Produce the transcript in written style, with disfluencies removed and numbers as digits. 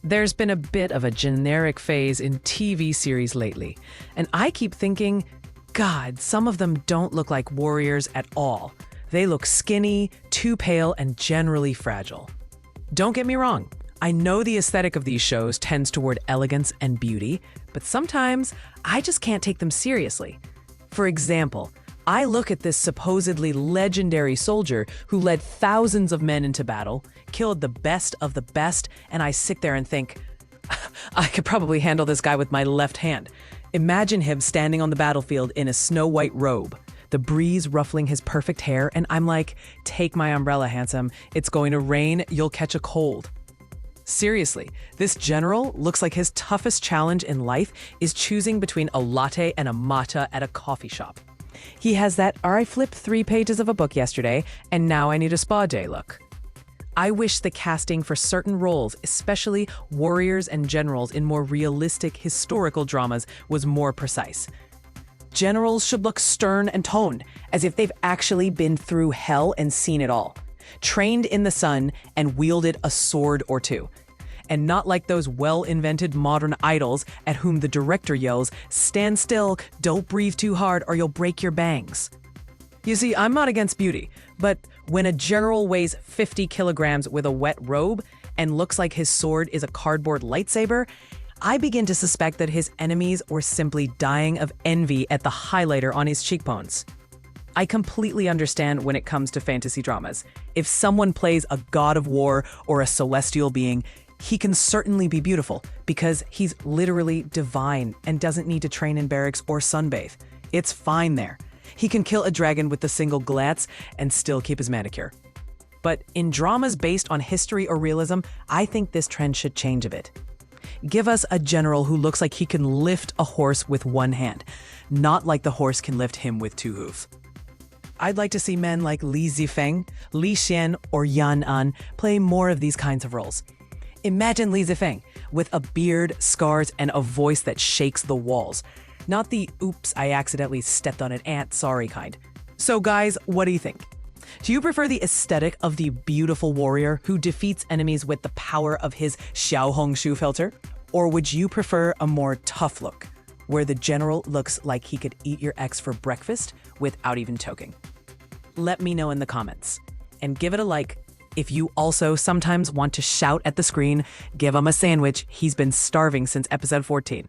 There's been a bit of a generic phase in TV series lately, and I keep thinking, God, some of them don't look like warriors at all. They look skinny, too pale, and generally fragile. Don't get me wrong, I know the aesthetic of these shows tends toward elegance and beauty, but sometimes I just can't take them seriously. For example, I look at this supposedly legendary soldier who led thousands of men into battle, killed the best of the best, and I sit there and think, I could probably handle this guy with my left hand. Imagine him standing on the battlefield in a snow-white robe, the breeze ruffling his perfect hair, and I'm like, take my umbrella, handsome. It's going to rain, you'll catch a cold. Seriously, this general looks like his toughest challenge in life is choosing between a latte and a matcha at a coffee shop. He has that, I flipped 3 pages of a book yesterday, and now I need a spa day look. I wish the casting for certain roles, especially warriors and generals in more realistic historical dramas, was more precise. Generals should look stern and toned, as if they've actually been through hell and seen it all, trained in the sun and wielded a sword or two. And not like those well-invented modern idols at whom the director yells, stand still, don't breathe too hard or you'll break your bangs. You see, I'm not against beauty, but when a general weighs 50 kilograms with a wet robe and looks like his sword is a cardboard lightsaber, I begin to suspect that his enemies were simply dying of envy at the highlighter on his cheekbones. I completely understand when it comes to fantasy dramas. If someone plays a god of war or a celestial being, he can certainly be beautiful because he's literally divine and doesn't need to train in barracks or sunbathe. It's fine there. He can kill a dragon with a single glance and still keep his manicure. But in dramas based on history or realism, I think this trend should change a bit. Give us a general who looks like he can lift a horse with one hand, not like the horse can lift him with 2 hooves. I'd like to see men like Li Zifeng, Li Xian, or Yan An play more of these kinds of roles. Imagine Li Zifeng with a beard, scars, and a voice that shakes the walls. Not the oops, I accidentally stepped on an ant, sorry kind. So guys, what do you think? Do you prefer the aesthetic of the beautiful warrior who defeats enemies with the power of his Xiaohong shoe filter? Or would you prefer a more tough look, where the general looks like he could eat your ex for breakfast without even choking? Let me know in the comments. And give it a like. If you also sometimes want to shout at the screen, give him a sandwich. He's been starving since episode 14.